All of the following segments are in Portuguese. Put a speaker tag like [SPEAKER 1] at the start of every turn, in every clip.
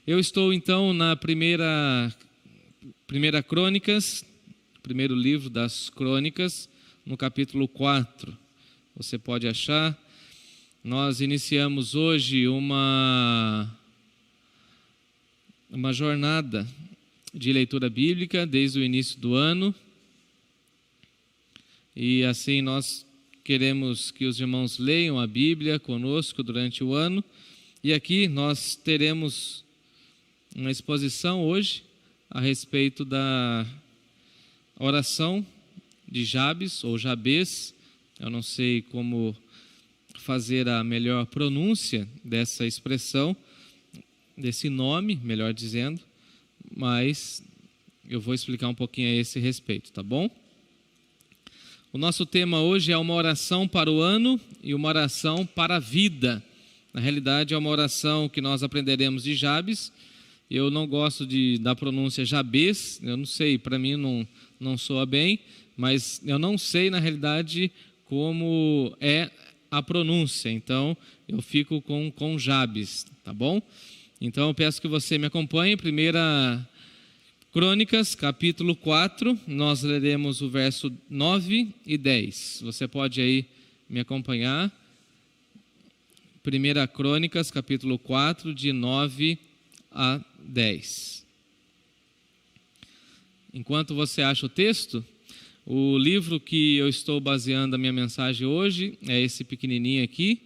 [SPEAKER 1] Eu estou então na primeira Crônicas, primeiro livro das Crônicas, no capítulo 4. Você pode achar. Nós iniciamos hoje uma jornada de leitura bíblica desde o início do ano. E assim nós queremos que os irmãos leiam a Bíblia conosco durante o ano. E aqui nós teremos uma exposição hoje a respeito da oração de Jabes ou Jabez. Eu não sei como fazer a melhor pronúncia dessa expressão, desse nome, melhor dizendo, mas eu vou explicar um pouquinho a esse respeito, tá bom? O nosso tema hoje é uma oração para o ano e uma oração para a vida. Na realidade, é uma oração que nós aprenderemos de Jabes. Eu não gosto da pronúncia Jabez, eu não sei, para mim não soa bem, mas eu não sei, na realidade, como é a pronúncia. Então, eu fico com Jabes, tá bom? Então, eu peço que você me acompanhe. 1 Crônicas, capítulo 4, nós leremos o verso 9 e 10. Você pode aí me acompanhar. 1 Crônicas, capítulo 4, de 9 a 10. Enquanto você acha o texto, o livro que eu estou baseando a minha mensagem hoje é esse pequenininho aqui,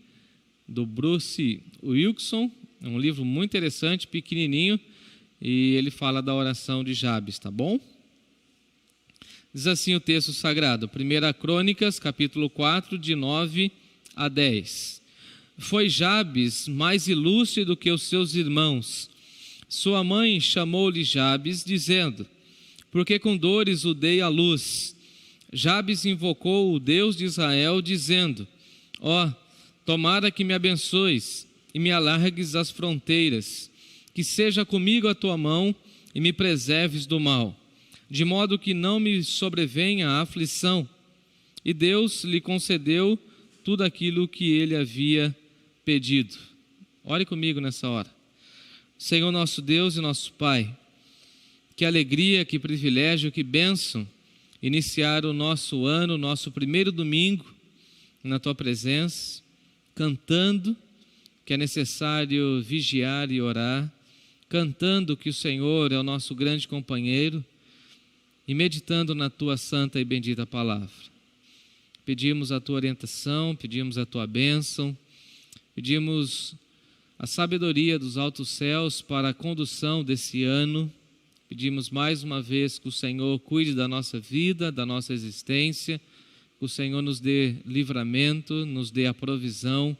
[SPEAKER 1] do Bruce Wilkinson. É um livro muito interessante, pequenininho, e ele fala da oração de Jabes, tá bom? Diz assim o texto sagrado, 1 Crônicas, capítulo 4, de 9 a 10. Foi Jabes mais ilustre do que os seus irmãos. Sua mãe chamou-lhe Jabes, dizendo, porque com dores o dei à luz. Jabes invocou o Deus de Israel, dizendo, ó, tomara que me abençoes e me alargues as fronteiras, que seja comigo a tua mão e me preserves do mal, de modo que não me sobrevenha a aflição. E Deus lhe concedeu tudo aquilo que ele havia pedido. Ore comigo nessa hora. Senhor nosso Deus e nosso Pai, que alegria, que privilégio, que bênção iniciar o nosso ano, nosso primeiro domingo na tua presença, cantando que é necessário vigiar e orar, cantando que o Senhor é o nosso grande companheiro e meditando na tua santa e bendita palavra. Pedimos a tua orientação, pedimos a tua bênção, pedimos a sabedoria dos altos céus para a condução desse ano. Pedimos mais uma vez que o Senhor cuide da nossa vida, da nossa existência, que o Senhor nos dê livramento, nos dê a provisão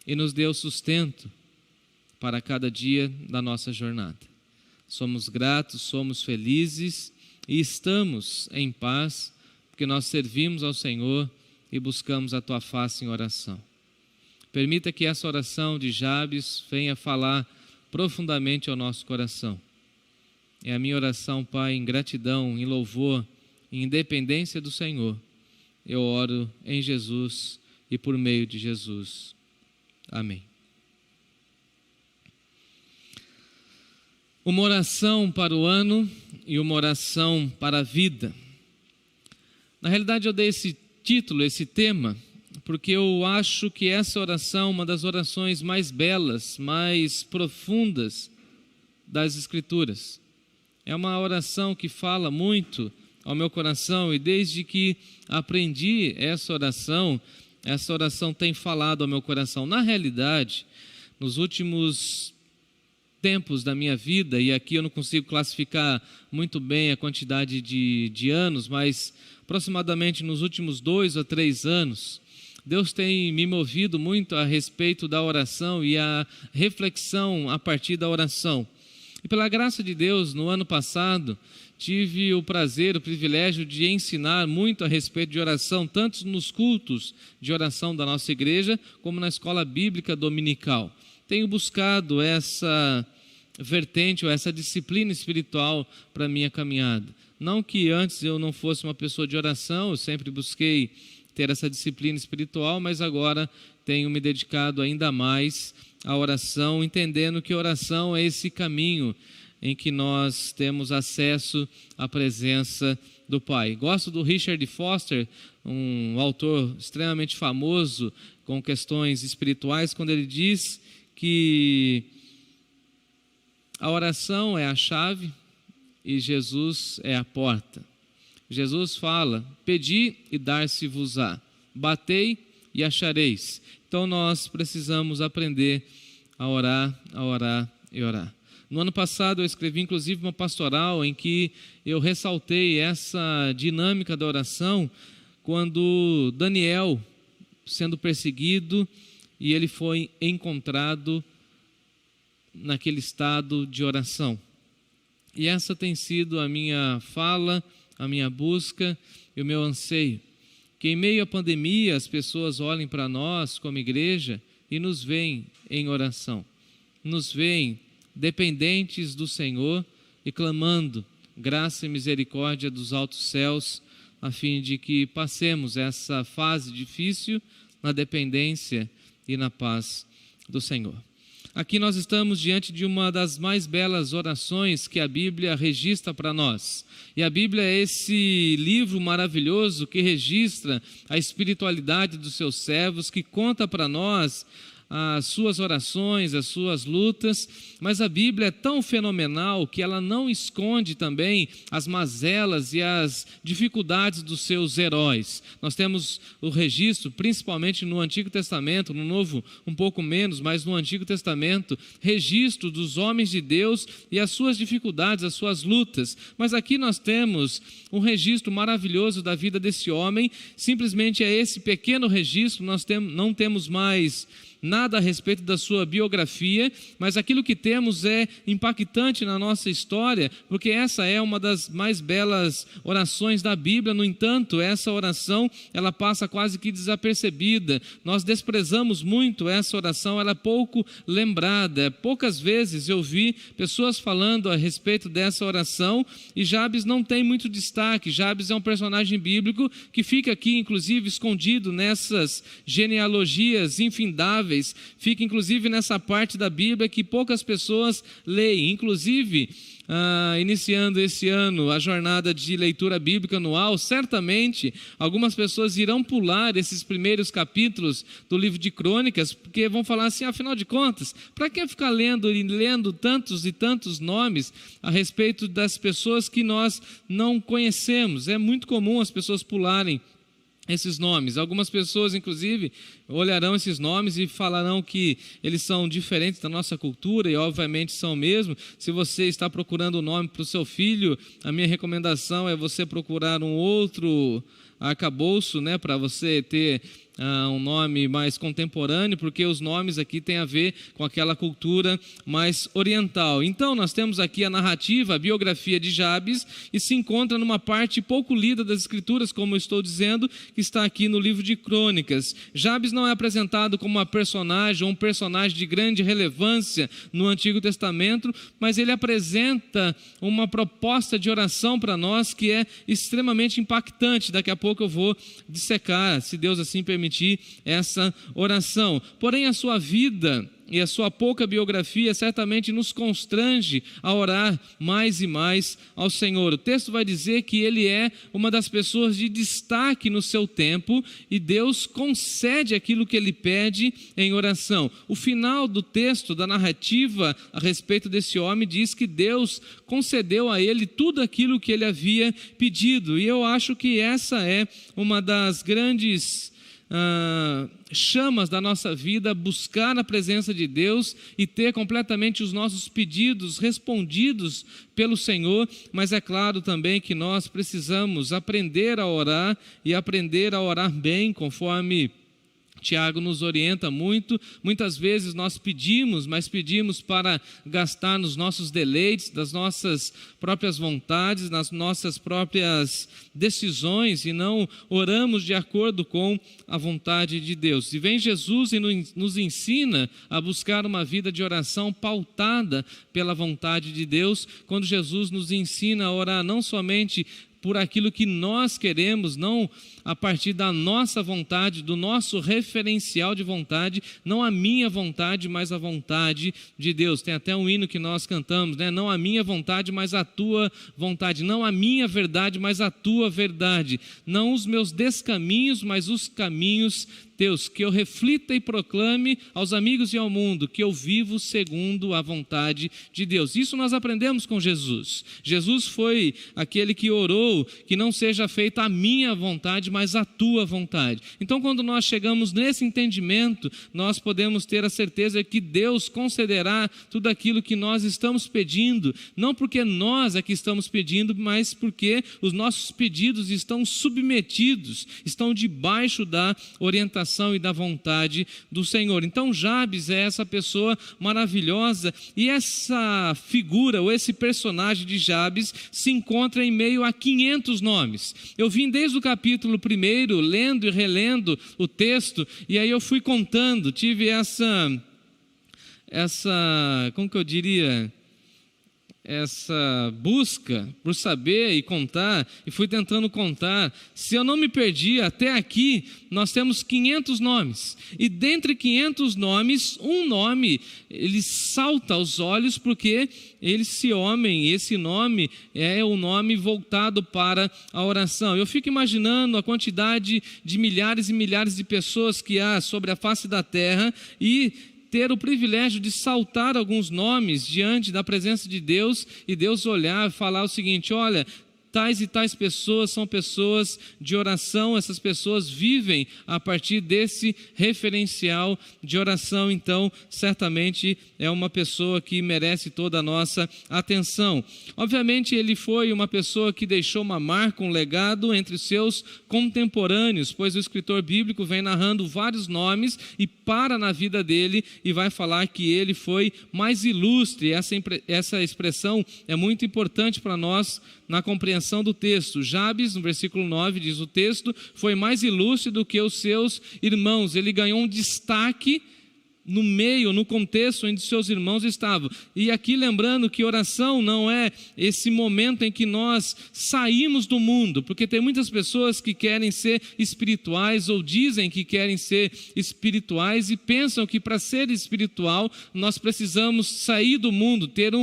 [SPEAKER 1] e nos dê o sustento para cada dia da nossa jornada. Somos gratos, somos felizes e estamos em paz, porque nós servimos ao Senhor e buscamos a tua face em oração. Permita que essa oração de Jabes venha falar profundamente ao nosso coração. É a minha oração, Pai, em gratidão, em louvor, em independência do Senhor. Eu oro em Jesus e por meio de Jesus. Amém. Uma oração para o ano e uma oração para a vida. Na realidade, eu dei esse título, esse tema, porque eu acho que essa oração é uma das orações mais belas, mais profundas das Escrituras. É uma oração que fala muito ao meu coração e desde que aprendi essa oração tem falado ao meu coração. Na realidade, nos últimos tempos da minha vida, e aqui eu não consigo classificar muito bem a quantidade de anos, mas aproximadamente nos últimos 2 ou 3 anos, Deus tem me movido muito a respeito da oração e a reflexão a partir da oração. E pela graça de Deus, no ano passado, tive o prazer, o privilégio de ensinar muito a respeito de oração, tanto nos cultos de oração da nossa igreja, como na escola bíblica dominical. Tenho buscado essa vertente ou essa disciplina espiritual para a minha caminhada. Não que antes eu não fosse uma pessoa de oração, eu sempre busquei ter essa disciplina espiritual, mas agora tenho me dedicado ainda mais à oração, entendendo que oração é esse caminho em que nós temos acesso à presença do Pai. Gosto do Richard Foster, um autor extremamente famoso com questões espirituais, quando ele diz que a oração é a chave e Jesus é a porta. Jesus fala: pedi e dar-se-vos-á, batei e achareis. Então nós precisamos aprender a orar e orar. No ano passado eu escrevi inclusive uma pastoral em que eu ressaltei essa dinâmica da oração, quando Daniel, sendo perseguido, e ele foi encontrado naquele estado de oração. E essa tem sido a minha fala, a minha busca e o meu anseio. Que em meio à pandemia as pessoas olhem para nós como igreja e nos veem em oração. Nos veem dependentes do Senhor e clamando graça e misericórdia dos altos céus, a fim de que passemos essa fase difícil na dependência e na paz do Senhor. Aqui nós estamos diante de uma das mais belas orações que a Bíblia registra para nós. E a Bíblia é esse livro maravilhoso que registra a espiritualidade dos seus servos, que conta para nós as suas orações, as suas lutas, mas a Bíblia é tão fenomenal que ela não esconde também as mazelas e as dificuldades dos seus heróis. Nós temos o registro, principalmente no Antigo Testamento, no Novo um pouco menos, mas no Antigo Testamento, registro dos homens de Deus e as suas dificuldades, as suas lutas. Mas aqui nós temos um registro maravilhoso da vida desse homem. Simplesmente é esse pequeno registro, nós não temos mais nada a respeito da sua biografia, mas aquilo que temos é impactante na nossa história, porque essa é uma das mais belas orações da Bíblia. No entanto, essa oração, ela passa quase que desapercebida. Nós desprezamos muito essa oração, ela é pouco lembrada. Poucas vezes eu vi pessoas falando a respeito dessa oração, e Jabes não tem muito destaque. Jabes é um personagem bíblico que fica aqui, inclusive, escondido nessas genealogias infindáveis, fica inclusive nessa parte da Bíblia que poucas pessoas leem. Inclusive, iniciando esse ano a jornada de leitura bíblica anual, certamente algumas pessoas irão pular esses primeiros capítulos do livro de Crônicas, porque vão falar assim: afinal de contas, para que ficar lendo tantos e tantos nomes a respeito das pessoas que nós não conhecemos? É muito comum as pessoas pularem esses nomes. Algumas pessoas, inclusive, olharão esses nomes e falarão que eles são diferentes da nossa cultura, e obviamente são mesmo. Se você está procurando um nome para o seu filho, a minha recomendação é você procurar um outro arcabouço, né, para você ter um nome mais contemporâneo, porque os nomes aqui têm a ver com aquela cultura mais oriental. Então nós temos aqui a narrativa, a biografia de Jabes, e se encontra numa parte pouco lida das Escrituras, como eu estou dizendo, que está aqui no livro de Crônicas. Jabes não é apresentado como uma personagem ou um personagem de grande relevância no Antigo Testamento, mas ele apresenta uma proposta de oração para nós que é extremamente impactante. Daqui a pouco eu vou dissecar, se Deus assim permitir, essa oração. Porém, a sua vida e a sua pouca biografia certamente nos constrange a orar mais e mais ao Senhor. O texto vai dizer que ele é uma das pessoas de destaque no seu tempo, e Deus concede aquilo que ele pede em oração. O final do texto, da narrativa a respeito desse homem, diz que Deus concedeu a ele tudo aquilo que ele havia pedido, e eu acho que essa é uma das grandes chamas da nossa vida, buscar a presença de Deus e ter completamente os nossos pedidos respondidos pelo Senhor. Mas é claro também que nós precisamos aprender a orar, e aprender a orar bem, conforme Tiago nos orienta muito. Muitas vezes nós pedimos, mas pedimos para gastar nos nossos deleites, das nossas próprias vontades, nas nossas próprias decisões, e não oramos de acordo com a vontade de Deus. E vem Jesus e nos ensina a buscar uma vida de oração pautada pela vontade de Deus, quando Jesus nos ensina a orar não somente por aquilo que nós queremos, não a partir da nossa vontade, do nosso referencial de vontade, não a minha vontade, mas a vontade de Deus. Tem até um hino que nós cantamos, né? Não a minha vontade, mas a tua vontade. Não a minha verdade, mas a tua verdade. Não os meus descaminhos, mas os caminhos teus. Que eu reflita e proclame aos amigos e ao mundo que eu vivo segundo a vontade de Deus. Isso nós aprendemos com Jesus. Jesus foi aquele que orou que não seja feita a minha vontade, mas a tua vontade. Então, quando nós chegamos nesse entendimento, nós podemos ter a certeza que Deus concederá tudo aquilo que nós estamos pedindo, não porque nós é que estamos pedindo, mas porque os nossos pedidos estão submetidos, estão debaixo da orientação e da vontade do Senhor. Então Jabes é essa pessoa maravilhosa, e essa figura ou esse personagem de Jabes se encontra em meio a 500 nomes. Eu vim desde o capítulo 1 lendo e relendo o texto, e aí eu fui contando, tive essa como que eu diria, essa busca por saber e contar, e fui tentando contar. Se eu não me perdi, até aqui nós temos 500 nomes, e dentre 500 nomes, um nome ele salta aos olhos, porque esse nome é o nome voltado para a oração. Eu fico imaginando a quantidade de milhares e milhares de pessoas que há sobre a face da terra, e ter o privilégio de saltar alguns nomes diante da presença de Deus, e Deus olhar e falar o seguinte: olha, tais e tais pessoas são pessoas de oração, essas pessoas vivem a partir desse referencial de oração. Então, certamente é uma pessoa que merece toda a nossa atenção. Obviamente, ele foi uma pessoa que deixou uma marca, um legado entre os seus contemporâneos, pois o escritor bíblico vem narrando vários nomes e para na vida dele e vai falar que ele foi mais ilustre. Essa expressão é muito importante para nós na compreensão do texto. Jabes, no versículo 9, diz o texto, foi mais ilustre do que os seus irmãos. Ele ganhou um destaque no meio, no contexto onde seus irmãos estavam. E aqui lembrando que oração não é esse momento em que nós saímos do mundo, porque tem muitas pessoas que querem ser espirituais ou dizem que querem ser espirituais e pensam que para ser espiritual nós precisamos sair do mundo, ter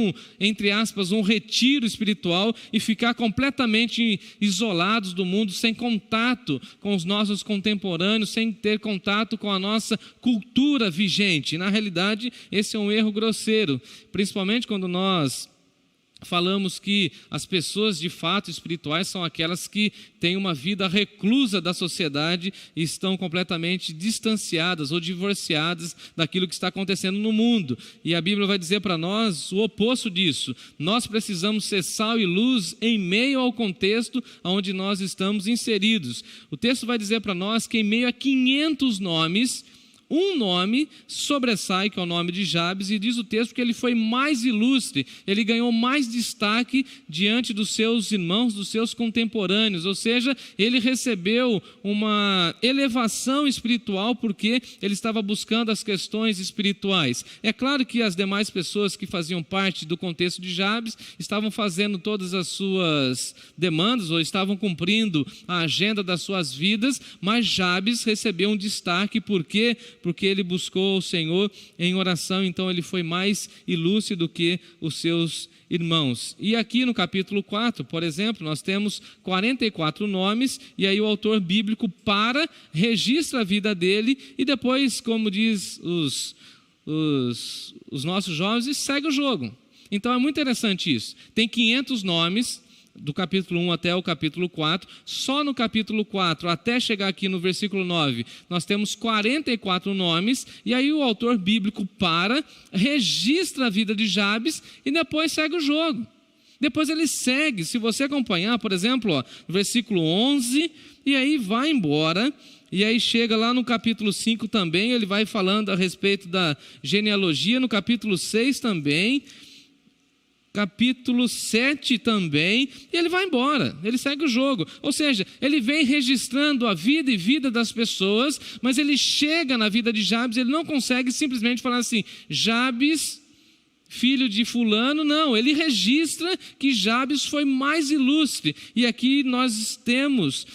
[SPEAKER 1] entre aspas, um retiro espiritual e ficar completamente isolados do mundo, sem contato com os nossos contemporâneos, sem ter contato com a nossa cultura vigente. Na realidade, esse é um erro grosseiro, principalmente quando nós falamos que as pessoas de fato espirituais são aquelas que têm uma vida reclusa da sociedade e estão completamente distanciadas ou divorciadas daquilo que está acontecendo no mundo. E a Bíblia vai dizer para nós o oposto disso. Nós precisamos ser sal e luz em meio ao contexto onde nós estamos inseridos. O texto vai dizer para nós que em meio a 500 nomes, um nome sobressai, que é o nome de Jabes, e diz o texto que ele foi mais ilustre, ele ganhou mais destaque diante dos seus irmãos, dos seus contemporâneos, ou seja, ele recebeu uma elevação espiritual porque ele estava buscando as questões espirituais. É claro que as demais pessoas que faziam parte do contexto de Jabes estavam fazendo todas as suas demandas ou estavam cumprindo a agenda das suas vidas, mas Jabes recebeu um destaque porque ele buscou o Senhor em oração. Então ele foi mais ilustre do que os seus irmãos. E aqui no capítulo 4, por exemplo, nós temos 44 nomes, e aí o autor bíblico registra a vida dele, e depois, como diz os nossos jovens, e segue o jogo. Então é muito interessante isso. Tem 500 nomes, do capítulo 1 até o capítulo 4, só no capítulo 4, até chegar aqui no versículo 9, nós temos 44 nomes, e aí o autor bíblico registra a vida de Jabes, e depois segue o jogo. Depois ele segue, se você acompanhar, por exemplo, versículo 11, e aí vai embora, e aí chega lá no capítulo 5 também, ele vai falando a respeito da genealogia, no capítulo 6 também, capítulo 7 também, e ele vai embora, ele segue o jogo. Ou seja, ele vem registrando a vida e vida das pessoas, mas ele chega na vida de Jabes, ele não consegue simplesmente falar assim: Jabes filho de fulano, não, ele registra que Jabes foi mais ilustre. E aqui nós temos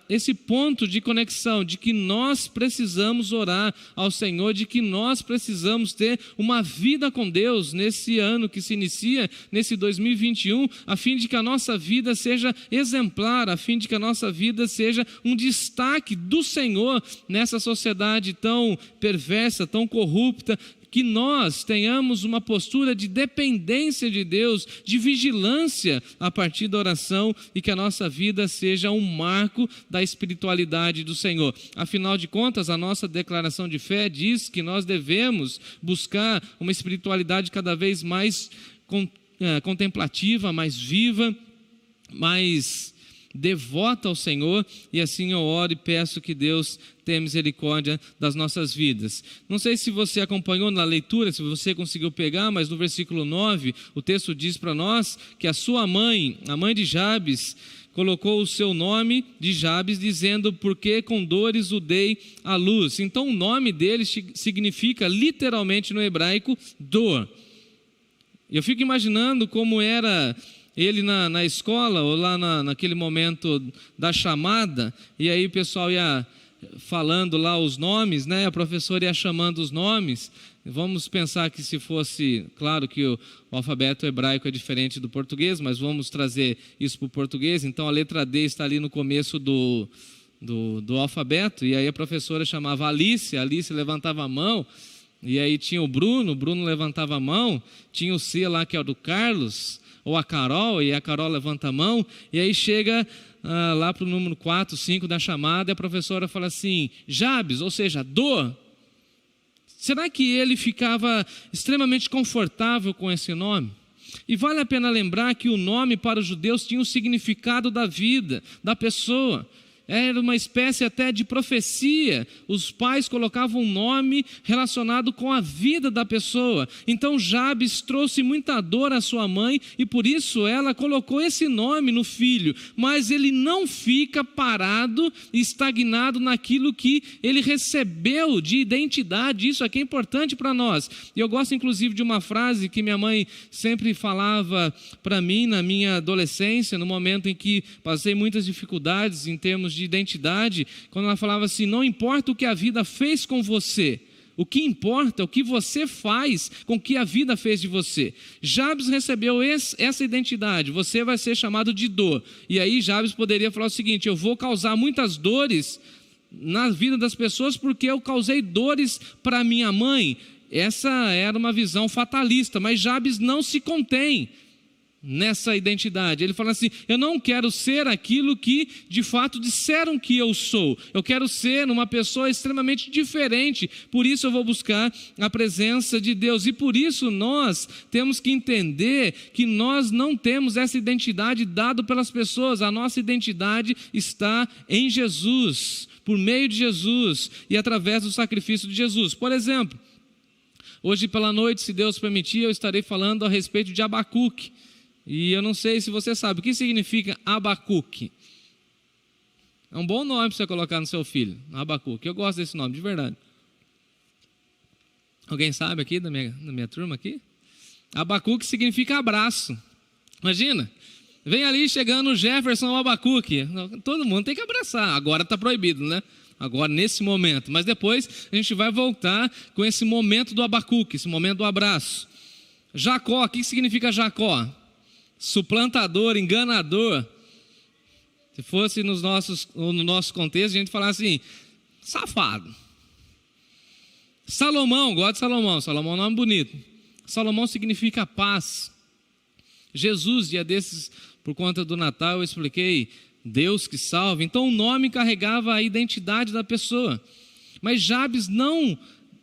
[SPEAKER 1] esse ponto de conexão, de que nós precisamos orar ao Senhor, de que nós precisamos ter uma vida com Deus nesse ano que se inicia, nesse 2021, a fim de que a nossa vida seja exemplar, a fim de que a nossa vida seja um destaque do Senhor nessa sociedade tão perversa, tão corrupta, que nós tenhamos uma postura de dependência de Deus, de vigilância a partir da oração, e que a nossa vida seja um marco da espiritualidade do Senhor. Afinal de contas, a nossa declaração de fé diz que nós devemos buscar uma espiritualidade cada vez mais contemplativa, mais viva, mais devota ao Senhor, e assim eu oro e peço que Deus tenha misericórdia das nossas vidas. Não sei se você acompanhou na leitura, se você conseguiu pegar, mas no versículo 9, o texto diz para nós que a sua mãe, a mãe de Jabes, colocou o seu nome de Jabes, dizendo: porque com dores o dei à luz. Então o nome dele significa literalmente no hebraico dor. Eu fico imaginando como era ele na escola, ou lá naquele momento da chamada, e aí o pessoal ia falando lá os nomes, né? A professora ia chamando os nomes. Vamos pensar que se fosse, claro que o alfabeto hebraico é diferente do português, mas vamos trazer isso para o português. Então a letra D está ali no começo do alfabeto, e aí a professora chamava Alice, a Alice levantava a mão, e aí tinha o Bruno levantava a mão, tinha o C lá que é o do Carlos, ou a Carol, e a Carol levanta a mão, e aí chega lá para o número 4, 5 da chamada, e a professora fala assim: Jabes, ou seja, dor. Será que ele ficava extremamente confortável com esse nome? E vale a pena lembrar que o nome para os judeus tinha o significado da vida, da pessoa. Era uma espécie até de profecia. Os pais colocavam um nome relacionado com a vida da pessoa. Então Jabes trouxe muita dor à sua mãe, e por isso ela colocou esse nome no filho. Mas ele não fica parado e estagnado naquilo que ele recebeu de identidade. Isso aqui é importante para nós. E eu gosto inclusive de uma frase que minha mãe sempre falava para mim na minha adolescência, no momento em que passei muitas dificuldades em termos de identidade, quando ela falava assim: não importa o que a vida fez com você, o que importa é o que você faz com o que a vida fez de você. Jabes recebeu essa identidade: você vai ser chamado de dor. E aí Jabes poderia falar o seguinte: eu vou causar muitas dores na vida das pessoas porque eu causei dores para minha mãe. Essa era uma visão fatalista, mas Jabes não se contém nessa identidade. Ele fala assim: eu não quero ser aquilo que de fato disseram que eu sou, eu quero ser uma pessoa extremamente diferente, por isso eu vou buscar a presença de Deus. E por isso nós temos que entender que nós não temos essa identidade dada pelas pessoas. A nossa identidade está em Jesus, por meio de Jesus e através do sacrifício de Jesus. Por exemplo, hoje pela noite, se Deus permitir, eu estarei falando a respeito de Abacuque. E eu não sei se você sabe o que significa Abacuque. É um bom nome para você colocar no seu filho, Abacuque. Eu gosto desse nome, de verdade. Alguém sabe aqui da minha turma aqui? Abacuque significa abraço. Imagina, vem ali chegando o Jefferson Abacuque. Todo mundo tem que abraçar. Agora está proibido, né? Agora nesse momento. Mas depois a gente vai voltar com esse momento do Abacuque, esse momento do abraço. Jacó, o que significa Jacó? Suplantador, enganador. Se fosse no nosso contexto, a gente falasse assim: safado. Salomão, gosto de Salomão. Salomão é um nome bonito. Salomão significa paz. Jesus, dia desses, por conta do Natal, eu expliquei: Deus que salva. Então o nome carregava a identidade da pessoa. Mas Jabes não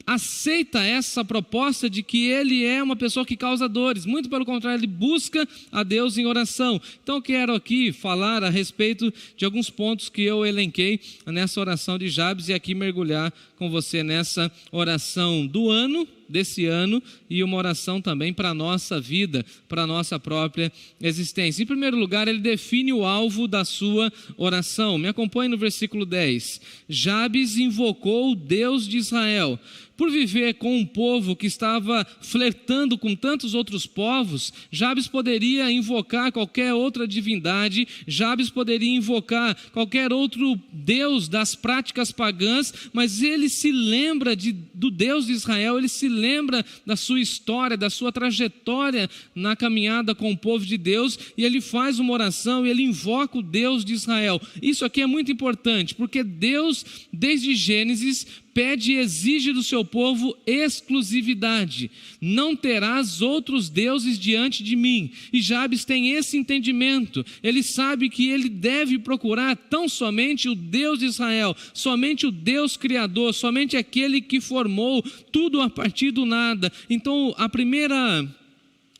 [SPEAKER 1] aceita essa proposta de que ele é uma pessoa que causa dores. Muito pelo contrário, ele busca a Deus em oração. Então eu quero aqui falar a respeito de alguns pontos que eu elenquei nessa oração de Jabes, e aqui mergulhar com você nessa oração do ano desse ano e uma oração também para a nossa vida, para a nossa própria existência. Em primeiro lugar, ele define o alvo da sua oração. Me acompanhe no versículo 10. Jabes invocou o Deus de Israel. Por viver com um povo que estava flertando com tantos outros povos, Jabes poderia invocar qualquer outra divindade, Jabes poderia invocar qualquer outro deus das práticas pagãs, mas ele se lembra do Deus de Israel, ele se lembra da sua história, da sua trajetória na caminhada com o povo de Deus, e ele faz uma oração e ele invoca o Deus de Israel. Isso aqui é muito importante, porque Deus, desde Gênesis, pede e exige do seu povo exclusividade. Não terás outros deuses diante de mim. E Jabes tem esse entendimento. Ele sabe que ele deve procurar tão somente o Deus de Israel, somente o Deus Criador, somente aquele que formou tudo a partir do nada. Então,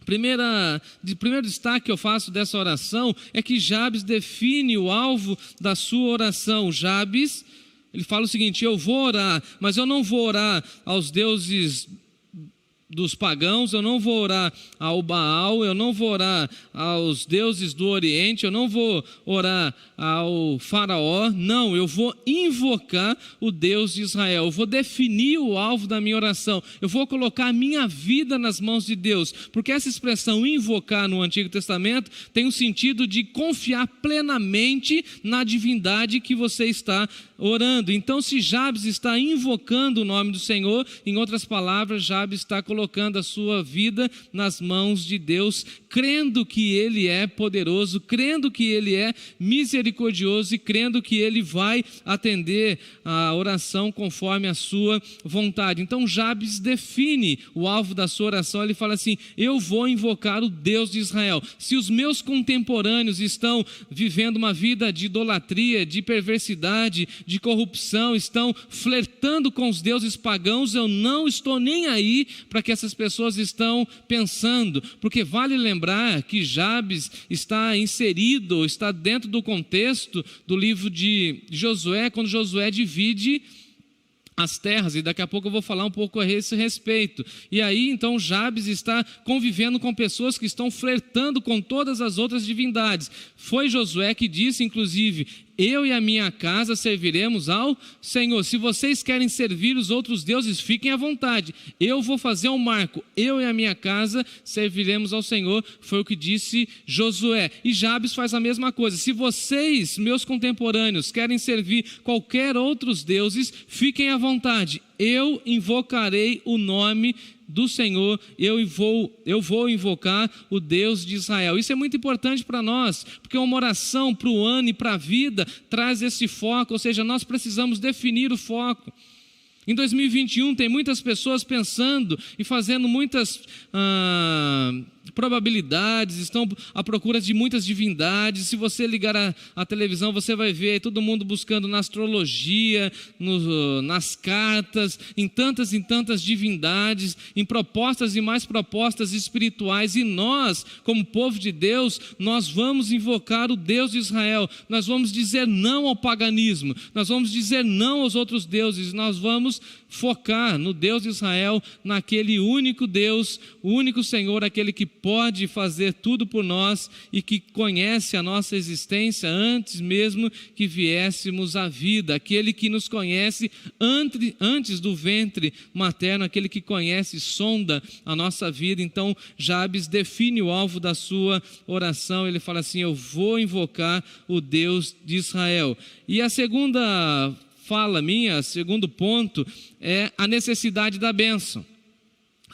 [SPEAKER 1] primeiro destaque que eu faço dessa oração é que Jabes define o alvo da sua oração. Jabes, ele fala o seguinte: eu vou orar, mas eu não vou orar aos deuses dos pagãos, eu não vou orar ao Baal, eu não vou orar aos deuses do Oriente, eu não vou orar ao faraó, não, eu vou invocar o Deus de Israel, eu vou definir o alvo da minha oração, eu vou colocar a minha vida nas mãos de Deus, porque essa expressão invocar no Antigo Testamento tem um sentido de confiar plenamente na divindade que você está orando. Então, se Jabes está invocando o nome do Senhor, em outras palavras, Jabes está colocando a sua vida nas mãos de Deus, crendo que Ele é poderoso, crendo que Ele é misericordioso e crendo que Ele vai atender a oração conforme a sua vontade. Então, Jabes define o alvo da sua oração. Ele fala assim: eu vou invocar o Deus de Israel. Se os meus contemporâneos estão vivendo uma vida de idolatria, de perversidade, de corrupção, estão flertando com os deuses pagãos, eu não estou nem aí para que essas pessoas estão pensando, porque vale lembrar que Jabes está inserido, está dentro do contexto do livro de Josué, quando Josué divide as terras, e daqui a pouco eu vou falar um pouco a esse respeito. E aí então Jabes está convivendo com pessoas que estão flertando com todas as outras divindades. Foi Josué que disse, inclusive: eu e a minha casa serviremos ao Senhor. Se vocês querem servir os outros deuses, fiquem à vontade. Eu vou fazer um marco. Eu e a minha casa serviremos ao Senhor. Foi o que disse Josué. E Jabes faz a mesma coisa. Se vocês, meus contemporâneos, querem servir qualquer outros deuses, fiquem à vontade. Eu invocarei o nome do Senhor, eu vou invocar o Deus de Israel. Isso é muito importante para nós, porque uma oração para o ano e para a vida traz esse foco, ou seja, nós precisamos definir o foco. Em 2021 tem muitas pessoas pensando e fazendo muitas probabilidades, estão à procura de muitas divindades. Se você ligar a televisão, você vai ver todo mundo buscando na astrologia, nas cartas, em tantas divindades, em propostas e mais propostas espirituais. E nós, como povo de Deus, nós vamos invocar o Deus de Israel. Nós vamos dizer não ao paganismo, nós vamos dizer não aos outros deuses, nós vamos focar no Deus de Israel, naquele único Deus, o único Senhor, aquele que pode fazer tudo por nós e que conhece a nossa existência antes mesmo que viéssemos à vida, aquele que nos conhece antes do ventre materno, aquele que conhece, sonda a nossa vida. Então Jabes define o alvo da sua oração. Ele fala assim: eu vou invocar o Deus de Israel. E a segunda fala minha, segundo ponto, é a necessidade da bênção.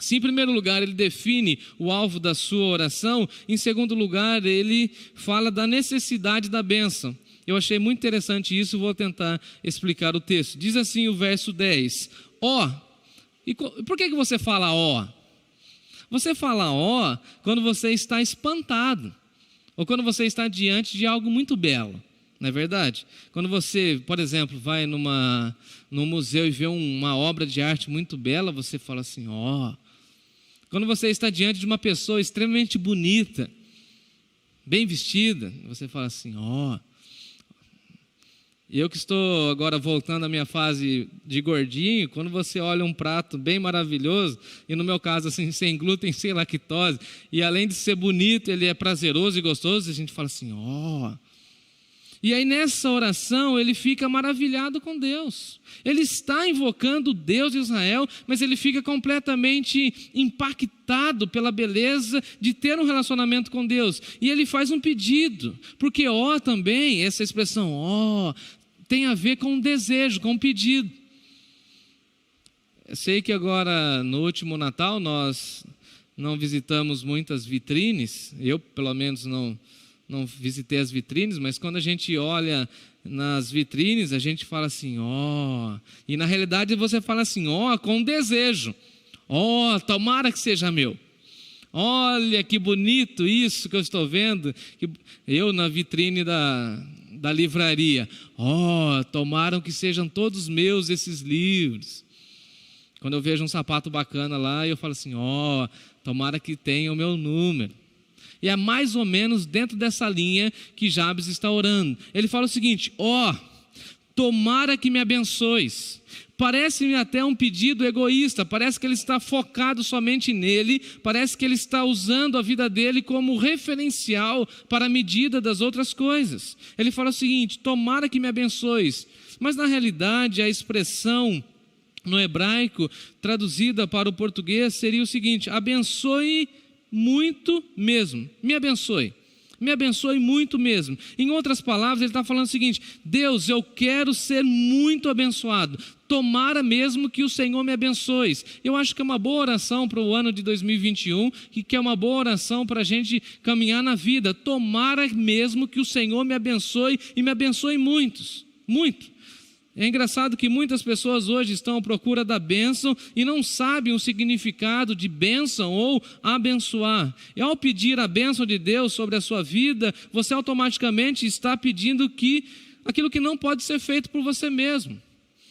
[SPEAKER 1] Se em primeiro lugar ele define o alvo da sua oração, em segundo lugar ele fala da necessidade da bênção. Eu achei muito interessante isso, vou tentar explicar o texto. Diz assim o verso 10: ó, e por que você fala ó? Você fala ó quando você está espantado, ou quando você está diante de algo muito belo. Não é verdade? Quando você, por exemplo, vai num museu e vê uma obra de arte muito bela, você fala assim, ó. Quando você está diante de uma pessoa extremamente bonita, bem vestida, você fala assim, ó. Eu que estou agora voltando à minha fase de gordinho, quando você olha um prato bem maravilhoso, e no meu caso assim, sem glúten, sem lactose, e além de ser bonito, ele é prazeroso e gostoso, a gente fala assim, ó. E aí nessa oração ele fica maravilhado com Deus. Ele está invocando o Deus de Israel, mas ele fica completamente impactado pela beleza de ter um relacionamento com Deus. E ele faz um pedido, porque ó também, essa expressão ó, tem a ver com um desejo, com um pedido. Eu sei que agora no último Natal nós não visitamos muitas vitrines, eu pelo menos não visitei as vitrines, mas quando a gente olha nas vitrines, a gente fala assim, ó. E na realidade você fala assim, ó, com desejo. Ó, tomara que seja meu. Olha que bonito isso que eu estou vendo. Eu na vitrine da livraria. Ó, tomaram que sejam todos meus esses livros. Quando eu vejo um sapato bacana lá, eu falo assim, ó, tomara que tenha o meu número. E é mais ou menos dentro dessa linha que Jabes está orando. Ele fala o seguinte, ó, tomara que me abençoes. Parece-me até um pedido egoísta, parece que ele está focado somente nele, parece que ele está usando a vida dele como referencial para a medida das outras coisas. Ele fala o seguinte, tomara que me abençoes. Mas na realidade a expressão no hebraico traduzida para o português seria o seguinte, abençoe muito mesmo, me abençoe muito mesmo. Em outras palavras, ele está falando o seguinte, Deus, eu quero ser muito abençoado, tomara mesmo que o Senhor me abençoe. Eu acho que é uma boa oração para o ano de 2021, que é uma boa oração para a gente caminhar na vida, tomara mesmo que o Senhor me abençoe e me abençoe muito. É engraçado que muitas pessoas hoje estão à procura da bênção e não sabem o significado de bênção ou abençoar. E ao pedir a bênção de Deus sobre a sua vida, você automaticamente está pedindo que aquilo que não pode ser feito por você mesmo,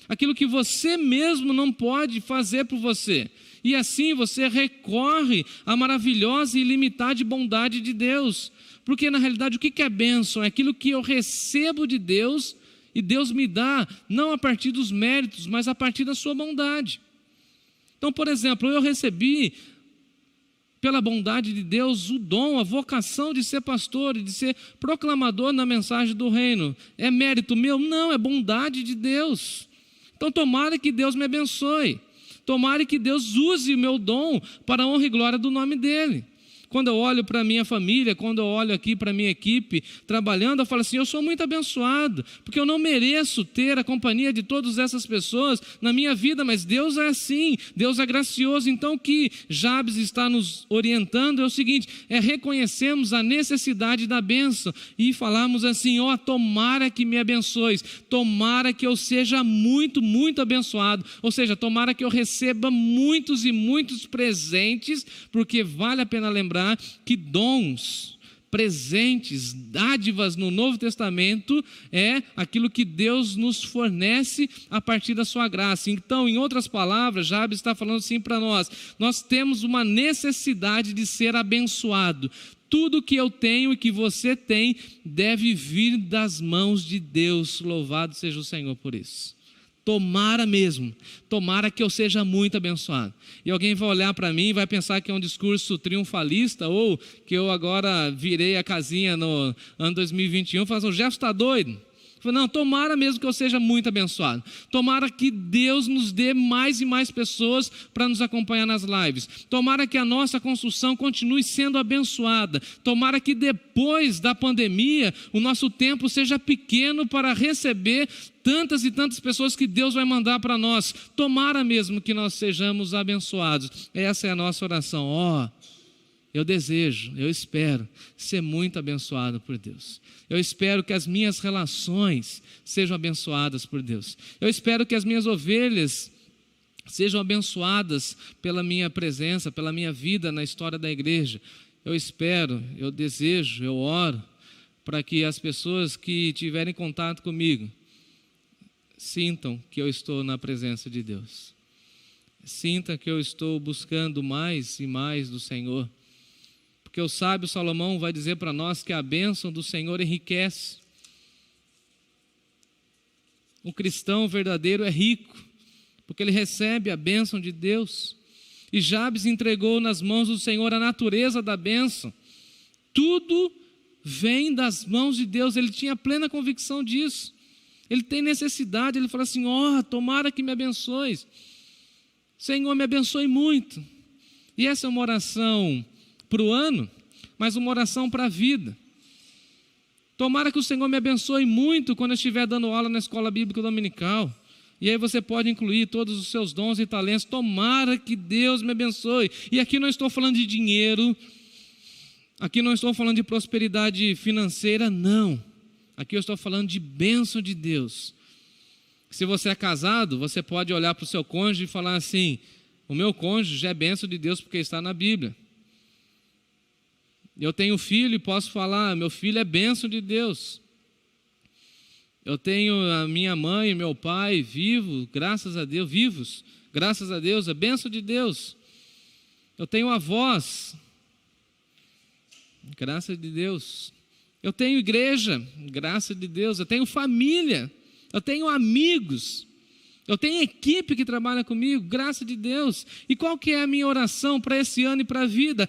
[SPEAKER 1] aquilo que você mesmo não pode fazer por você. E assim você recorre à maravilhosa e ilimitada bondade de Deus. Porque na realidade o que é bênção? É aquilo que eu recebo de Deus e Deus me dá, não a partir dos méritos, mas a partir da sua bondade. Então, por exemplo, eu recebi, pela bondade de Deus, o dom, a vocação de ser pastor e de ser proclamador na mensagem do reino. É mérito meu? Não, é bondade de Deus. Então, tomara que Deus me abençoe. Tomara que Deus use o meu dom para a honra e glória do nome dEle. Quando eu olho para a minha família, quando eu olho aqui para a minha equipe trabalhando, eu falo assim, eu sou muito abençoado, porque eu não mereço ter a companhia de todas essas pessoas na minha vida, mas Deus é assim, Deus é gracioso. Então o que Jabes está nos orientando é o seguinte, é reconhecermos a necessidade da bênção e falarmos assim, ó, tomara que me abençoes, tomara que eu seja muito abençoado, ou seja, tomara que eu receba muitos e muitos presentes, porque vale a pena lembrar que dons, presentes, dádivas no Novo Testamento é aquilo que Deus nos fornece a partir da sua graça. Então, em outras palavras, Jabes está falando assim para nós temos uma necessidade de ser abençoado. Tudo que eu tenho e que você tem deve vir das mãos de Deus, louvado seja o Senhor por isso. Tomara mesmo, tomara que eu seja muito abençoado. E alguém vai olhar para mim e vai pensar que é um discurso triunfalista ou que eu agora virei a casinha no ano 2021 e falo assim, o Jefferson está doido? Não, tomara mesmo que eu seja muito abençoado. Tomara que Deus nos dê mais e mais pessoas para nos acompanhar nas lives. Tomara que a nossa construção continue sendo abençoada. Tomara que depois da pandemia o nosso tempo seja pequeno para receber tantas e tantas pessoas que Deus vai mandar para nós. Tomara mesmo que nós sejamos abençoados. Essa é a nossa oração. Ó, eu desejo, eu espero ser muito abençoado por Deus. Eu espero que as minhas relações sejam abençoadas por Deus. Eu espero que as minhas ovelhas sejam abençoadas pela minha presença, pela minha vida na história da igreja. Eu espero, eu desejo, eu oro para que as pessoas que tiverem contato comigo sintam que eu estou na presença de Deus. Sintam que eu estou buscando mais e mais do Senhor. Porque o sábio Salomão vai dizer para nós que a bênção do Senhor enriquece. O cristão verdadeiro é rico, porque ele recebe a bênção de Deus. E Jabes entregou nas mãos do Senhor a natureza da bênção. Tudo vem das mãos de Deus, ele tinha plena convicção disso. Ele tem necessidade, ele fala assim: tomara que me abençoes. Senhor, me abençoe muito. E essa é uma oração para o ano, mas uma oração para a vida. Tomara que o Senhor me abençoe muito quando eu estiver dando aula na escola bíblica dominical. E aí você pode incluir todos os seus dons e talentos. Tomara que Deus me abençoe. E aqui não estou falando de dinheiro, aqui não estou falando de prosperidade financeira, não. Aqui eu estou falando de bênção de Deus. Se você é casado, você pode olhar para o seu cônjuge e falar assim: o meu cônjuge é bênção de Deus porque está na Bíblia. Eu tenho filho e posso falar: meu filho é bênção de Deus. Eu tenho a minha mãe e meu pai vivos, graças a Deus, é bênção de Deus. Eu tenho avós, graça de Deus. Eu tenho igreja, graça de Deus. Eu tenho família, eu tenho amigos, eu tenho equipe que trabalha comigo, graça de Deus. E qual que é a minha oração para esse ano e para a vida?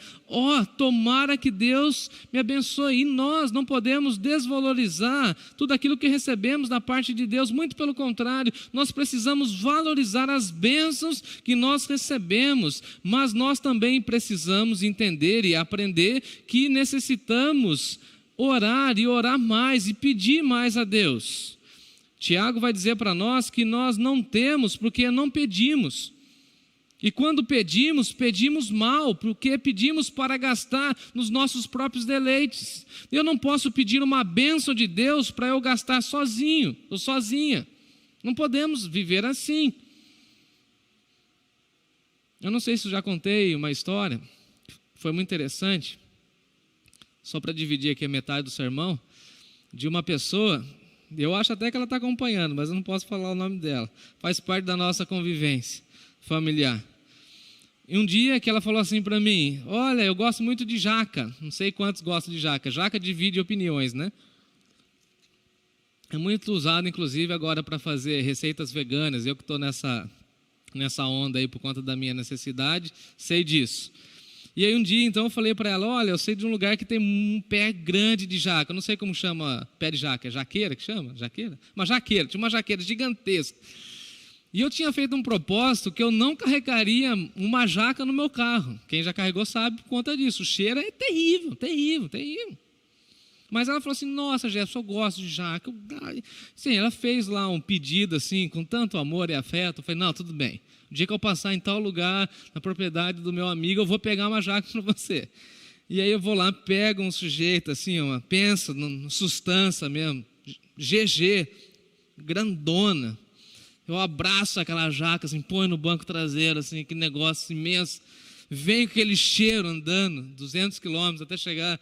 [SPEAKER 1] Tomara que Deus me abençoe. E nós não podemos desvalorizar tudo aquilo que recebemos da parte de Deus. Muito pelo contrário, nós precisamos valorizar as bênçãos que nós recebemos. Mas nós também precisamos entender e aprender que necessitamos orar e orar mais e pedir mais a Deus. Tiago vai dizer para nós que nós não temos porque não pedimos. E quando pedimos, pedimos mal, porque pedimos para gastar nos nossos próprios deleites. Eu não posso pedir uma bênção de Deus para eu gastar sozinho ou sozinha. Não podemos viver assim. Eu não sei se eu já contei uma história, foi muito interessante, só para dividir aqui a metade do sermão, de uma pessoa. Eu acho até que ela está acompanhando, mas eu não posso falar o nome dela. Faz parte da nossa convivência familiar. E um dia que ela falou assim para mim: olha, eu gosto muito de jaca. Não sei quantos gostam de jaca. Jaca divide opiniões, né? É muito usado, inclusive, agora para fazer receitas veganas. Eu que estou nessa onda aí por conta da minha necessidade, sei disso. E aí um dia, então, eu falei para ela: olha, eu sei de um lugar que tem um pé grande de jaca. Eu não sei como chama pé de jaca. É jaqueira que chama? Jaqueira? Uma jaqueira, tinha uma jaqueira gigantesca. E eu tinha feito um propósito que eu não carregaria uma jaca no meu carro. Quem já carregou sabe por conta disso. O cheiro é terrível, terrível, terrível. Mas ela falou assim: nossa, Jefferson, eu gosto de jaca. Sim, ela fez lá um pedido assim, com tanto amor e afeto. Eu falei: não, tudo bem. O dia que eu passar em tal lugar, na propriedade do meu amigo, eu vou pegar uma jaca para você. E aí eu vou lá, pego um sujeito assim, pensa no sustância mesmo, GG, grandona. Eu abraço aquela jaca, assim, põe no banco traseiro, assim, que negócio imenso. Vem com aquele cheiro andando, 200 quilômetros, até chegar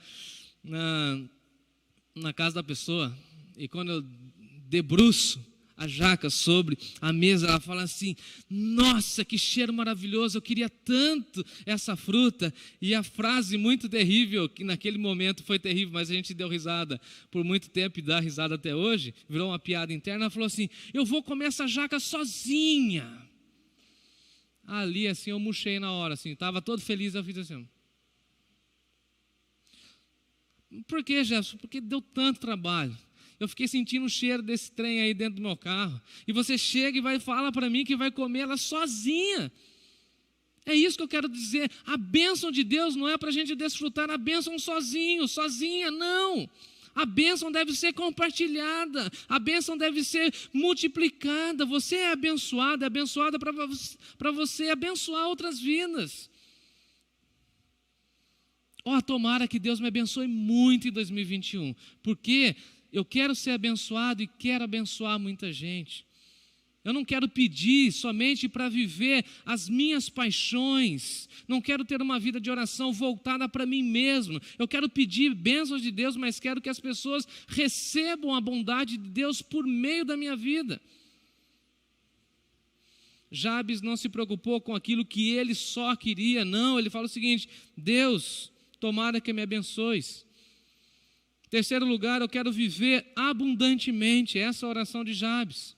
[SPEAKER 1] na casa da pessoa. E quando eu debruço a jaca sobre a mesa, ela fala assim: nossa, que cheiro maravilhoso, eu queria tanto essa fruta. E a frase muito terrível, que naquele momento foi terrível, mas a gente deu risada por muito tempo e dá risada até hoje, virou uma piada interna. Ela falou assim: eu vou comer essa jaca sozinha. Ali assim eu murchei na hora, assim, estava todo feliz, eu fiz assim. Por que, Jefferson? Porque deu tanto trabalho. Eu fiquei sentindo o cheiro desse trem aí dentro do meu carro. E você chega e fala para mim que vai comer ela sozinha. É isso que eu quero dizer. A bênção de Deus não é para a gente desfrutar a bênção sozinho, sozinha, não. A bênção deve ser compartilhada. A bênção deve ser multiplicada. Você é abençoada para você abençoar outras vidas. Tomara que Deus me abençoe muito em 2021. Porque eu quero ser abençoado e quero abençoar muita gente. Eu não quero pedir somente para viver as minhas paixões. Não quero ter uma vida de oração voltada para mim mesmo. Eu quero pedir bênçãos de Deus, mas quero que as pessoas recebam a bondade de Deus por meio da minha vida. Jabes não se preocupou com aquilo que ele só queria, não. Ele fala o seguinte: Deus, tomara que me abençoes. Terceiro lugar, eu quero viver abundantemente. Essa é a oração de Jabes.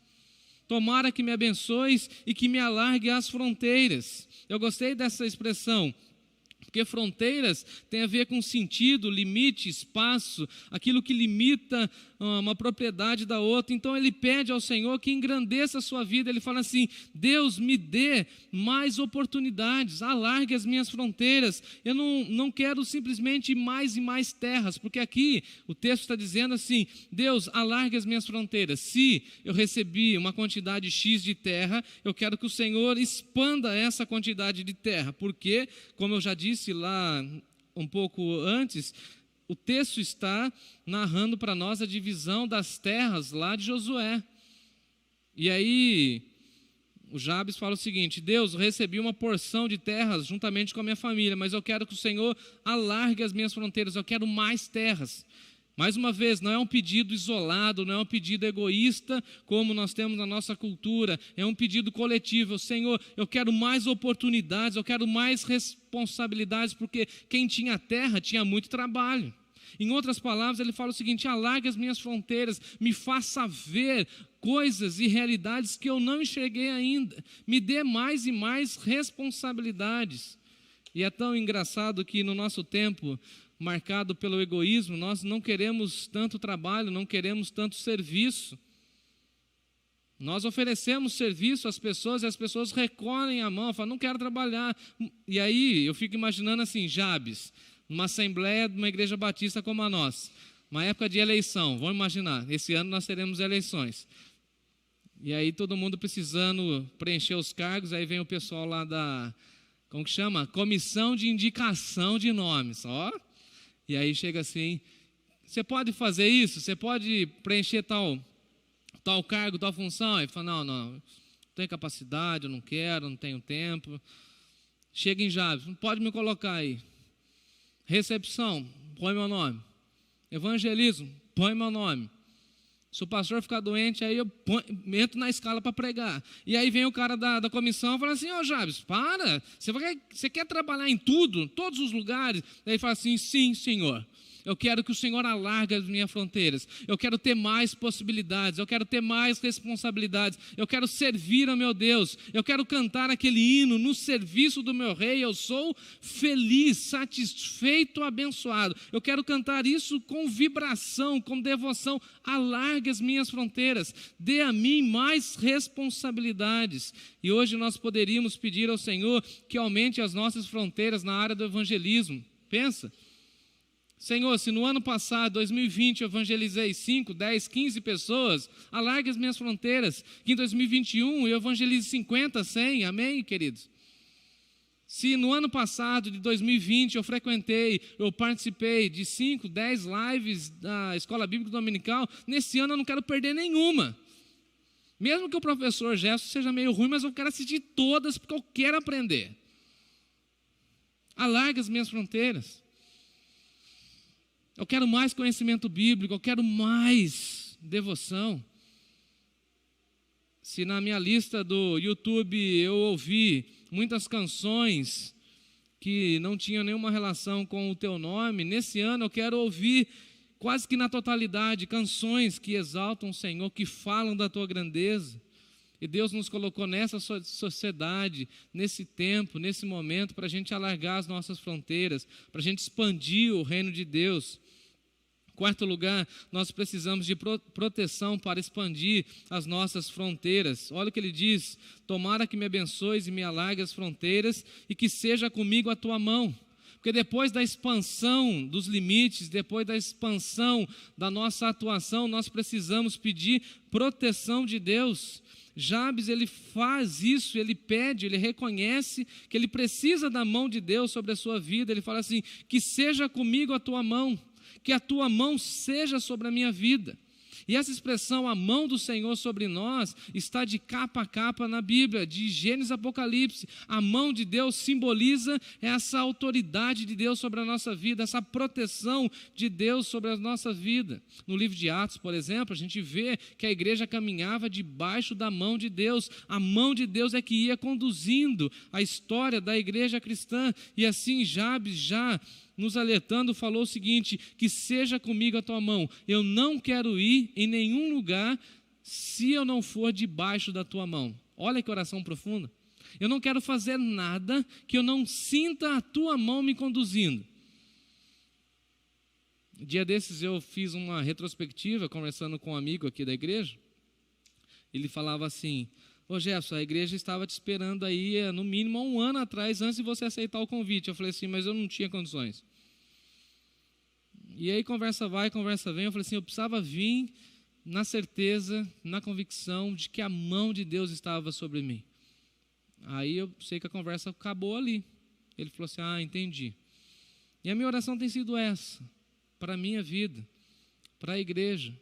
[SPEAKER 1] tomara que me abençoes e que me alargue as fronteiras. Eu gostei dessa expressão, porque fronteiras tem a ver com sentido, limite, espaço, aquilo que limita uma propriedade da outra. Então ele pede ao Senhor que engrandeça a sua vida. Ele fala assim: Deus, me dê mais oportunidades, alargue as minhas fronteiras. Eu não quero simplesmente mais e mais terras, porque aqui o texto está dizendo assim: Deus, alargue as minhas fronteiras. Se eu recebi uma quantidade X de terra, eu quero que o Senhor expanda essa quantidade de terra, porque, como eu já disse lá um pouco antes, o texto está narrando para nós a divisão das terras lá de Josué. E aí o Jabes fala o seguinte: Deus, eu recebi uma porção de terras juntamente com a minha família, mas eu quero que o Senhor alargue as minhas fronteiras, eu quero mais terras. Mais uma vez, não é um pedido isolado, não é um pedido egoísta, como nós temos na nossa cultura, é um pedido coletivo. Senhor, eu quero mais oportunidades, eu quero mais responsabilidades, porque quem tinha terra tinha muito trabalho. Em outras palavras, ele fala o seguinte: alargue as minhas fronteiras, me faça ver coisas e realidades que eu não enxerguei ainda, me dê mais e mais responsabilidades. E é tão engraçado que no nosso tempo, marcado pelo egoísmo, nós não queremos tanto trabalho, não queremos tanto serviço. Nós oferecemos serviço às pessoas e as pessoas recolhem a mão, falam: não quero trabalhar. E aí eu fico imaginando assim, Jabes, numa assembleia de uma igreja batista como a nossa, uma época de eleição, vamos imaginar, esse ano nós teremos eleições. E aí todo mundo precisando preencher os cargos, aí vem o pessoal lá da, como que chama? Comissão de indicação de nomes, ó. E aí chega assim: você pode fazer isso? Você pode preencher tal cargo, tal função? Aí fala: não tenho capacidade, eu não quero, não tenho tempo. Chega em Jabes: não pode me colocar aí. Recepção, põe meu nome. Evangelismo, põe meu nome. Se o pastor ficar doente, aí eu entro na escala para pregar. E aí vem o cara da comissão e fala assim: ô Jabes, para, você quer trabalhar em tudo, todos os lugares? Daí ele fala assim: sim, Senhor. Eu quero que o Senhor alargue as minhas fronteiras. Eu quero ter mais possibilidades. Eu quero ter mais responsabilidades. Eu quero servir ao meu Deus. Eu quero cantar aquele hino: no serviço do meu rei eu sou feliz, satisfeito, abençoado. Eu quero cantar isso com vibração, com devoção. Alargue as minhas fronteiras. Dê a mim mais responsabilidades. E hoje nós poderíamos pedir ao Senhor que aumente as nossas fronteiras na área do evangelismo. Pensa. Senhor, se no ano passado, 2020, eu evangelizei 5, 10, 15 pessoas, alargue as minhas fronteiras. Que em 2021 eu evangelize 50, 100, amém, queridos? Se no ano passado, de 2020, eu participei de 5, 10 lives da Escola Bíblica Dominical, nesse ano eu não quero perder nenhuma. Mesmo que o professor Gerson seja meio ruim, mas eu quero assistir todas, porque eu quero aprender. Alargue as minhas fronteiras. Eu quero mais conhecimento bíblico, eu quero mais devoção. Se na minha lista do YouTube eu ouvi muitas canções que não tinham nenhuma relação com o teu nome, nesse ano eu quero ouvir quase que na totalidade canções que exaltam o Senhor, que falam da tua grandeza. E Deus nos colocou nessa sociedade, nesse tempo, nesse momento, para a gente alargar as nossas fronteiras, para a gente expandir o reino de Deus. Quarto lugar, nós precisamos de proteção para expandir as nossas fronteiras. Olha o que ele diz: tomara que me abençoes e me alargue as fronteiras e que seja comigo a tua mão. Porque depois da expansão dos limites, depois da expansão da nossa atuação, nós precisamos pedir proteção de Deus. Jabes, ele faz isso, ele pede, ele reconhece que ele precisa da mão de Deus sobre a sua vida. Ele fala assim: que seja comigo a tua mão, que a tua mão seja sobre a minha vida. E essa expressão, a mão do Senhor sobre nós, está de capa a capa na Bíblia, de Gênesis a Apocalipse. A mão de Deus simboliza essa autoridade de Deus sobre a nossa vida, essa proteção de Deus sobre a nossa vida. No livro de Atos, por exemplo, a gente vê que a igreja caminhava debaixo da mão de Deus. A mão de Deus é que ia conduzindo a história da igreja cristã. E assim Jabes, já nos alertando, falou o seguinte: que seja comigo a tua mão. Eu não quero ir em nenhum lugar se eu não for debaixo da tua mão. Olha que oração profunda. Eu não quero fazer nada que eu não sinta a tua mão me conduzindo. Dia desses eu fiz uma retrospectiva, conversando com um amigo aqui da igreja. Ele falava assim: ô Jefferson, a igreja estava te esperando aí no mínimo há 1 ano atrás, antes de você aceitar o convite. Eu falei assim, mas eu não tinha condições. E aí conversa vai, conversa vem, eu falei assim, eu precisava vir na certeza, na convicção de que a mão de Deus estava sobre mim. Aí eu sei que a conversa acabou ali. Ele falou assim, entendi. E a minha oração tem sido essa, para a minha vida, para a igreja.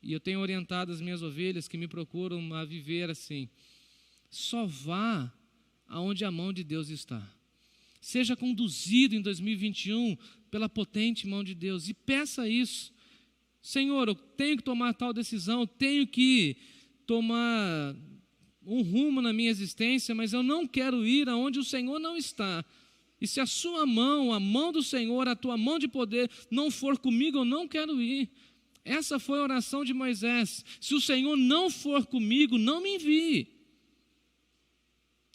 [SPEAKER 1] E eu tenho orientado as minhas ovelhas que me procuram a viver assim. Só vá aonde a mão de Deus está. Seja conduzido em 2021 pela potente mão de Deus. E peça isso. Senhor, eu tenho que tomar tal decisão, eu tenho que tomar um rumo na minha existência, mas eu não quero ir aonde o Senhor não está. E se a sua mão, a mão do Senhor, a tua mão de poder não for comigo, eu não quero ir. Essa foi a oração de Moisés. Se o Senhor não for comigo, não me envie.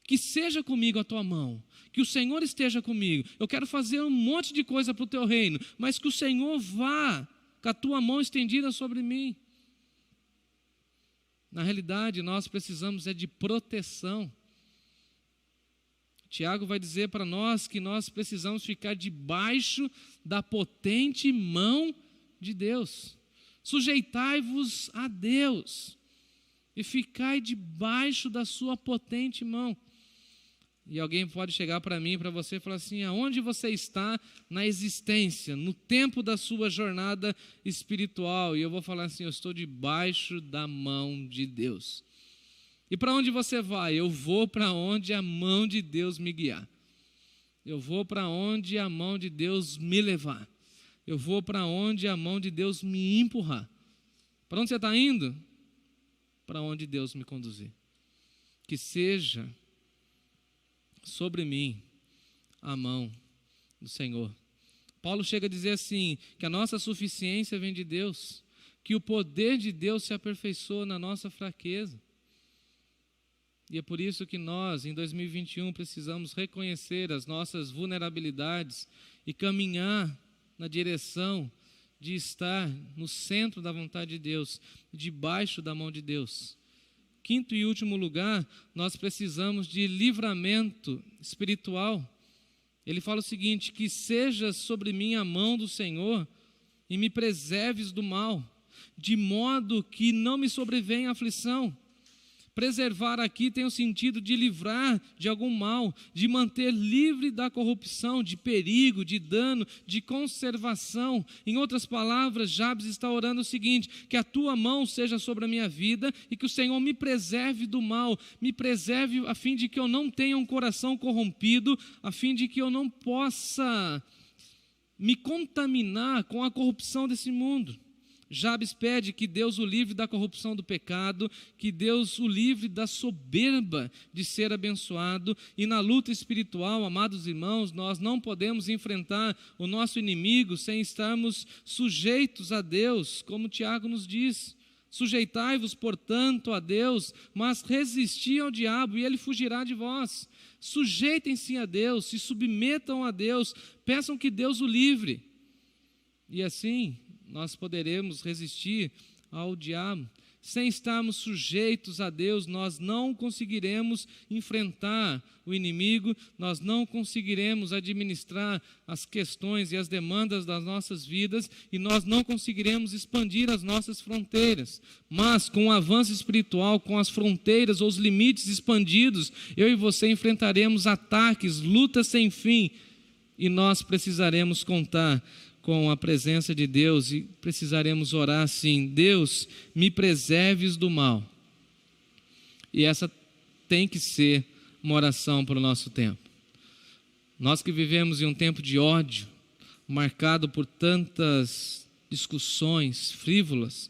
[SPEAKER 1] Que seja comigo a tua mão, que o Senhor esteja comigo. Eu quero fazer um monte de coisa para o teu reino, mas que o Senhor vá com a tua mão estendida sobre mim. Na realidade, nós precisamos de proteção. Tiago vai dizer para nós que nós precisamos ficar debaixo da potente mão de Deus. Sujeitai-vos a Deus e ficai debaixo da sua potente mão. E alguém pode chegar para mim, para você, e falar assim, aonde você está na existência, no tempo da sua jornada espiritual? E eu vou falar assim, eu estou debaixo da mão de Deus. E para onde você vai? Eu vou para onde a mão de Deus me guiar. Eu vou para onde a mão de Deus me levar. Eu vou para onde a mão de Deus me empurrar. Para onde você está indo? Para onde Deus me conduzir. Que seja sobre mim a mão do Senhor. Paulo chega a dizer assim, que a nossa suficiência vem de Deus, que o poder de Deus se aperfeiçoa na nossa fraqueza. E é por isso que nós, em 2021, precisamos reconhecer as nossas vulnerabilidades e caminhar na direção de estar no centro da vontade de Deus, debaixo da mão de Deus. Quinto e último lugar, nós precisamos de livramento espiritual. Ele fala o seguinte, que seja sobre mim a mão do Senhor e me preserves do mal, de modo que não me sobrevenha aflição. Preservar aqui tem o sentido de livrar de algum mal, de manter livre da corrupção, de perigo, de dano, de conservação. Em outras palavras, Jabes está orando o seguinte, que a tua mão seja sobre a minha vida e que o Senhor me preserve do mal, me preserve a fim de que eu não tenha um coração corrompido, a fim de que eu não possa me contaminar com a corrupção desse mundo. Jabes pede que Deus o livre da corrupção do pecado, que Deus o livre da soberba de ser abençoado. E na luta espiritual, amados irmãos, nós não podemos enfrentar o nosso inimigo sem estarmos sujeitos a Deus, como Tiago nos diz. Sujeitai-vos, portanto, a Deus, mas resisti ao diabo e ele fugirá de vós. Sujeitem-se a Deus, se submetam a Deus, peçam que Deus o livre. E assim nós poderemos resistir ao diabo. Sem estarmos sujeitos a Deus, nós não conseguiremos enfrentar o inimigo, nós não conseguiremos administrar as questões e as demandas das nossas vidas e nós não conseguiremos expandir as nossas fronteiras. Mas com o avanço espiritual, com as fronteiras ou os limites expandidos, eu e você enfrentaremos ataques, lutas sem fim e nós precisaremos contar com a presença de Deus e precisaremos orar assim, Deus, me preserves do mal. E essa tem que ser uma oração para o nosso tempo. Nós que vivemos em um tempo de ódio, marcado por tantas discussões frívolas,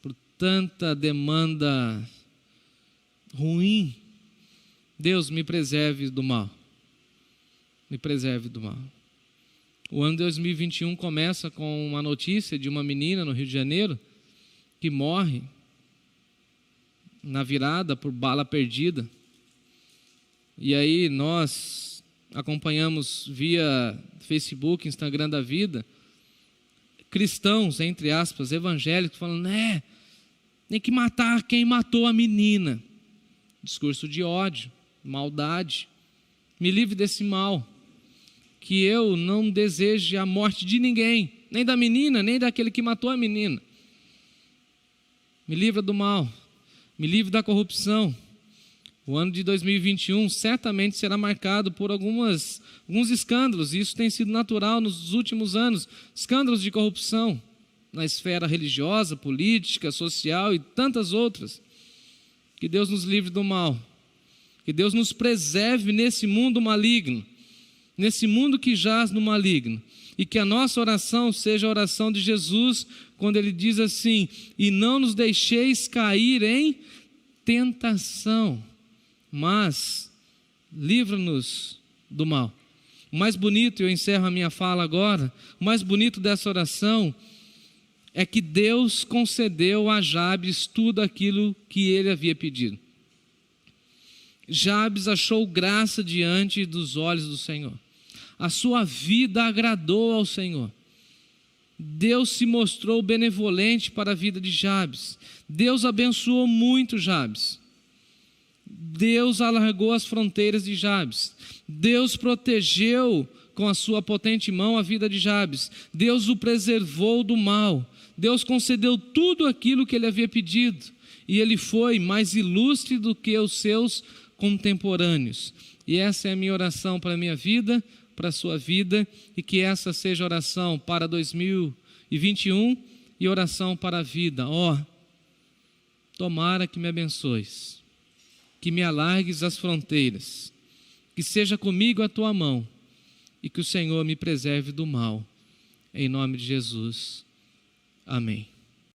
[SPEAKER 1] por tanta demanda ruim, Deus, me preserve do mal. Me preserve do mal. O ano 2021 começa com uma notícia de uma menina no Rio de Janeiro que morre na virada por bala perdida. E aí nós acompanhamos via Facebook, Instagram da vida, cristãos, entre aspas, evangélicos, falando, tem que matar quem matou a menina. Discurso de ódio, maldade. Me livre desse mal. Que eu não deseje a morte de ninguém, nem da menina, nem daquele que matou a menina. Me livra do mal, me livre da corrupção. O ano de 2021 certamente será marcado por alguns escândalos, e isso tem sido natural nos últimos anos, escândalos de corrupção na esfera religiosa, política, social e tantas outras. Que Deus nos livre do mal, que Deus nos preserve nesse mundo maligno, nesse mundo que jaz no maligno, e que a nossa oração seja a oração de Jesus, quando Ele diz assim, e não nos deixeis cair em tentação, mas livra-nos do mal. O mais bonito, eu encerro a minha fala agora, o mais bonito dessa oração é que Deus concedeu a Jabes tudo aquilo que ele havia pedido. Jabes achou graça diante dos olhos do Senhor. A sua vida agradou ao Senhor. Deus se mostrou benevolente para a vida de Jabes. Deus abençoou muito Jabes. Deus alargou as fronteiras de Jabes. Deus protegeu com a sua potente mão a vida de Jabes. Deus o preservou do mal. Deus concedeu tudo aquilo que ele havia pedido. E ele foi mais ilustre do que os seus contemporâneos. E essa é a minha oração para a minha vida, para a sua vida, e que essa seja a oração para 2021 e oração para a vida. Tomara que me abençoes, que me alargues as fronteiras, que seja comigo a tua mão e que o Senhor me preserve do mal. Em nome de Jesus. Amém.